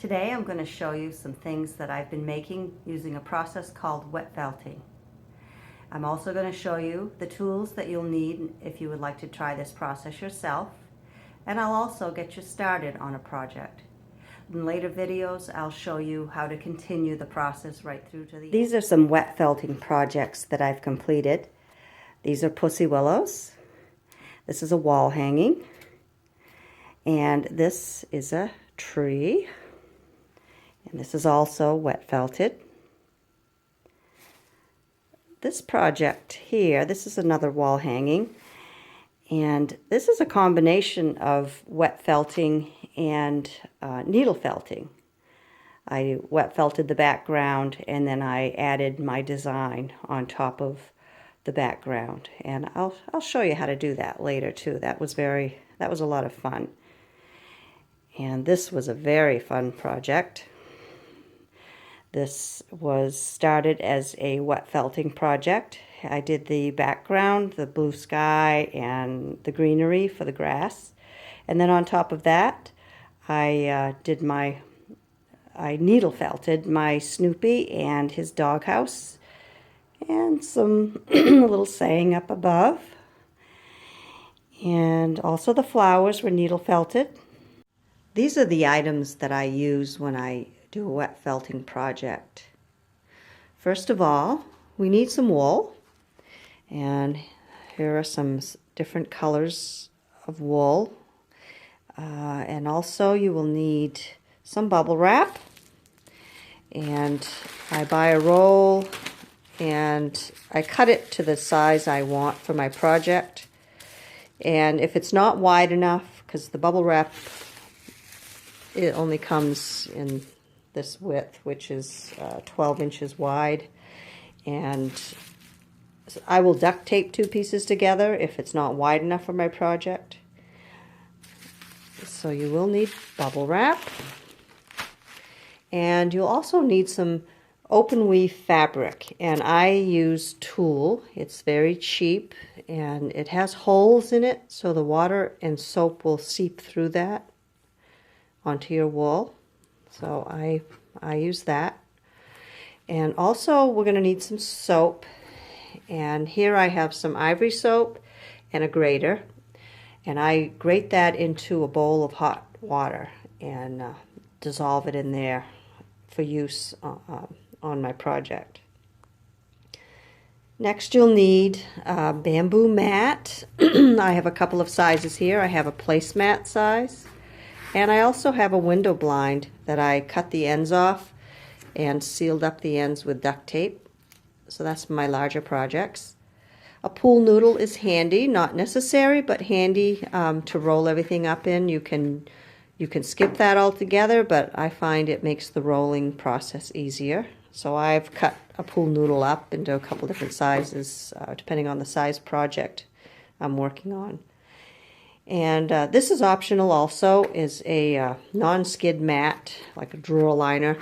Today I'm going to show you some things that I've been making using a process called wet felting. I'm also going to show you the tools that you'll need if you would like to try this process yourself, and I'll also get you started on a project. In later videos I'll show you how to continue the process right through to the end. These are some wet felting projects that I've completed. These are pussy willows. This is a wall hanging, and this is a tree. And this is also wet felted. This project here, this is another wall hanging. And this is a combination of wet felting and needle felting. I wet felted the background and then I added my design on top of the background. And I'll show you how to do that later too. That was a lot of fun. And this was a very fun project. This was started as a wet felting project. I did the background, the blue sky, and the greenery for the grass. And then on top of that, I needle felted my Snoopy and his doghouse, and some little saying up above. And also the flowers were needle felted. These are the items that I use when I do a wet felting project. First of all, we need some wool, and here are some different colors of wool, and also you will need some bubble wrap, and I buy a roll and I cut it to the size I want for my project. And if it's not wide enough, because the bubble wrap, it only comes in this width, which is 12 inches wide, and I will duct tape two pieces together if it's not wide enough for my project. So you will need bubble wrap, and you'll also need some open weave fabric, and I use tulle. It's very cheap and it has holes in it so the water and soap will seep through that onto your wool. So I use that. And also we're going to need some soap. And here I have some ivory soap and a grater. And I grate that into a bowl of hot water and dissolve it in there for use on my project. Next you'll need a bamboo mat. I have a couple of sizes here. I have a placemat size. And I also have a window blind that I cut the ends off and sealed up the ends with duct tape. So that's my larger projects. A pool noodle is handy, not necessary, but handy to roll everything up in. You can skip that altogether, but I find it makes the rolling process easier. So I've cut a pool noodle up into a couple different sizes, depending on the size project I'm working on. And this is optional also, is a non-skid mat, like a drawer liner,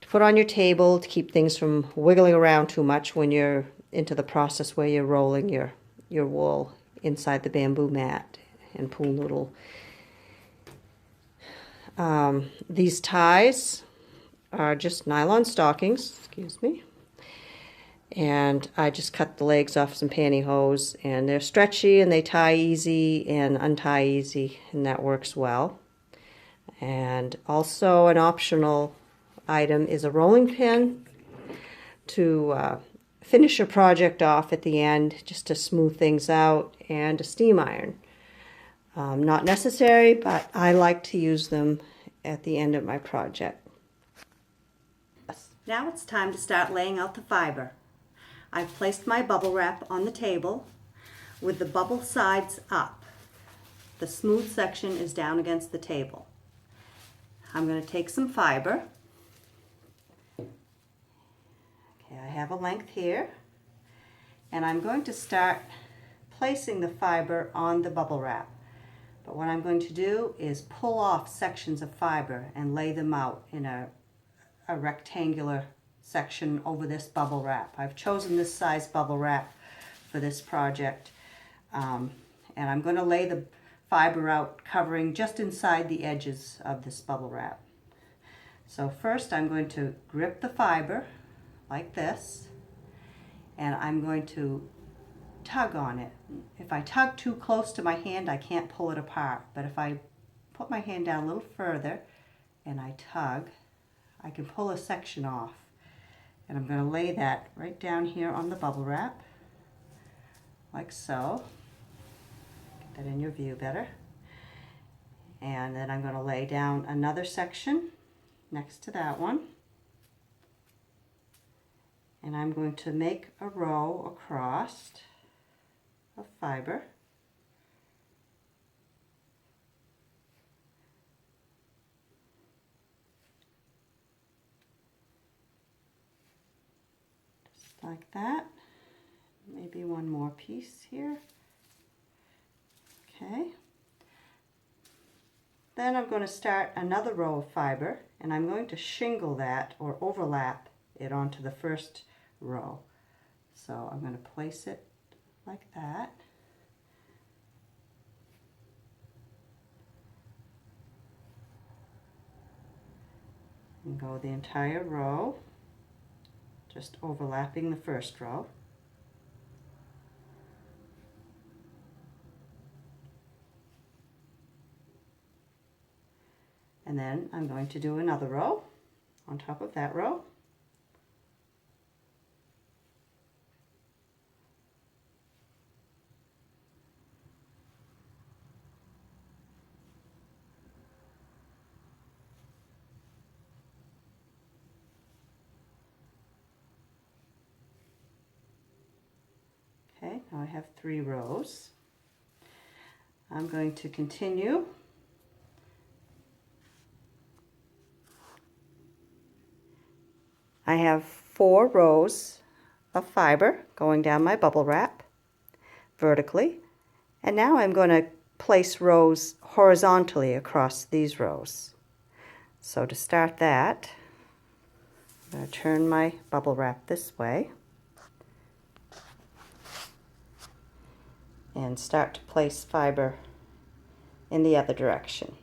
to put on your table to keep things from wiggling around too much when you're into the process where you're rolling your wool inside the bamboo mat and pool noodle. These ties are just nylon stockings, excuse me. And I just cut the legs off some pantyhose, and they're stretchy and they tie easy and untie easy, and that works well. And also an optional item is a rolling pin to finish your project off at the end, just to smooth things out, and a steam iron. Not necessary, but I like to use them at the end of my project. Now it's time to start laying out the fiber. I've placed my bubble wrap on the table with the bubble sides up. The smooth section is down against the table. I'm going to take some fiber. Okay, I have a length here, and I'm going to start placing the fiber on the bubble wrap. But what I'm going to do is pull off sections of fiber and lay them out in a rectangular section over this bubble wrap. I've chosen this size bubble wrap for this project, and I'm going to lay the fiber out covering just inside the edges of this bubble wrap. So first I'm going to grip the fiber like this, and I'm going to tug on it. If I tug too close to my hand, I can't pull it apart, but if I put my hand down a little further and I tug, I can pull a section off. And I'm going to lay that right down here on the bubble wrap, like so. Get that in your view better. And then I'm going to lay down another section next to that one. And I'm going to make a row across of fiber. Just like that. Maybe one more piece here. Okay. Then I'm going to start another row of fiber, and I'm going to shingle that or overlap it onto the first row. So I'm going to place it like that. And go the entire row, just overlapping the first row. And then I'm going to do another row on top of that row. Okay, now I have 3 rows. I'm going to continue I have 4 rows of fiber going down my bubble wrap vertically, and now I'm going to place rows horizontally across these rows. So to start that, I'm going to turn my bubble wrap this way and start to place fiber in the other direction.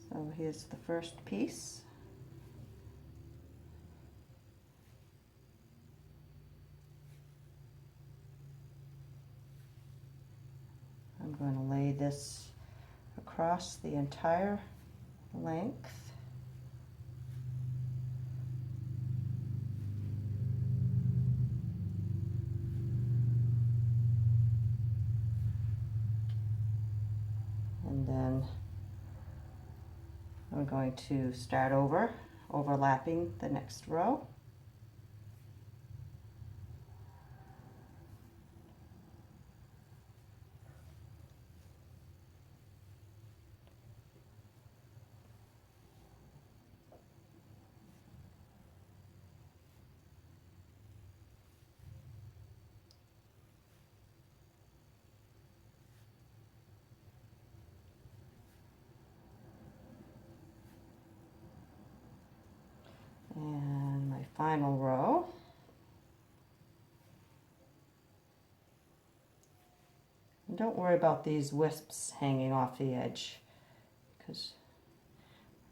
So here's the first piece. I'm going to lay this across the entire length. And then I'm going to start over, overlapping the next row. And my final row. And don't worry about these wisps hanging off the edge, because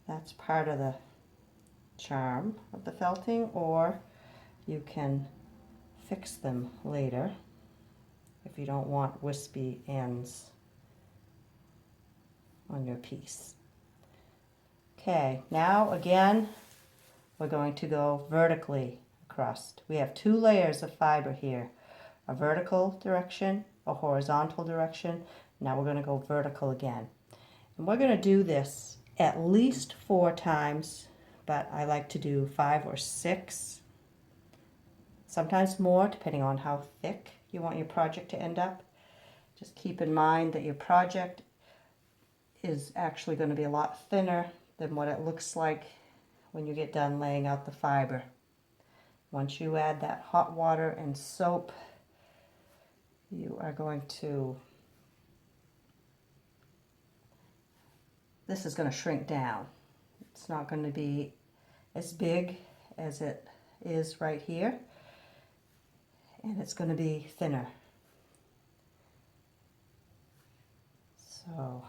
that's part of the charm of the felting, or you can fix them later if you don't want wispy ends on your piece. Okay, now again we're going to go vertically across. We have 2 layers of fiber here, a vertical direction, a horizontal direction. Now we're going to go vertical again. And we're going to do this at least 4 times, but I like to do 5 or 6, sometimes more, depending on how thick you want your project to end up. Just keep in mind that your project is actually going to be a lot thinner than what it looks like when you get done laying out the fiber. Once you add that hot water and soap, you are going to, this is going to shrink down. It's not going to be as big as it is right here, and it's going to be thinner. So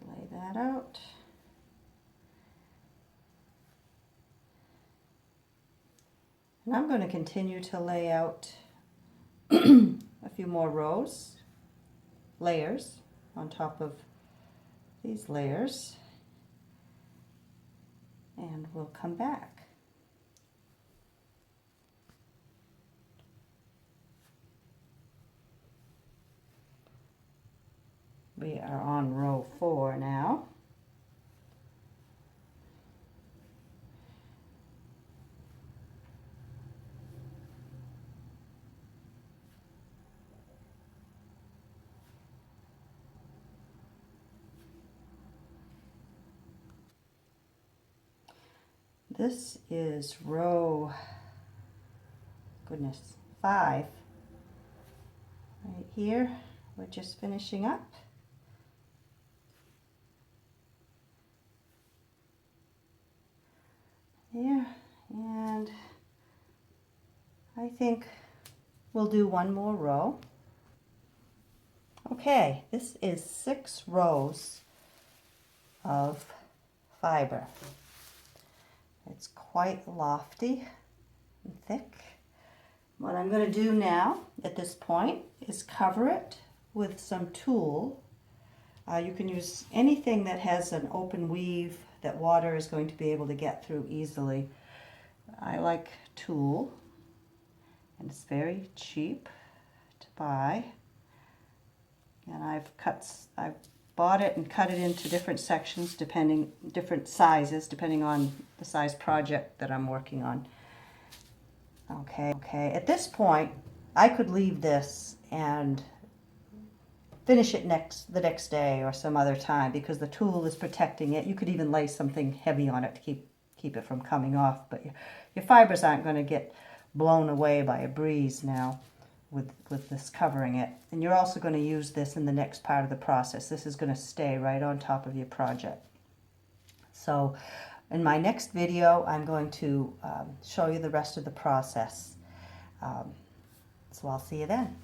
lay that that out. And I'm going to continue to lay out a few more layers on top of these layers, and we'll come back. We are on row 4 now. This is row, goodness, 5. Right here, we're just finishing up. There, and I think we'll do one more row. Okay, this is 6 rows of fiber. It's quite lofty and thick. What I'm going to do now at this point is cover it with some tulle. You can use anything that has an open weave that water is going to be able to get through easily. I like tulle, and it's very cheap to buy. And I've bought it and cut it into different sections, different sizes, depending on the size project that I'm working on. Okay. At this point, I could leave this and finish it the next day or some other time because the tulle is protecting it. You could even lay something heavy on it to keep it from coming off, but your fibers aren't going to get blown away by a breeze now with this covering it. And you're also going to use this in the next part of the process. This is going to stay right on top of your project. So in my next video, I'm going to show you the rest of the process. So I'll see you then.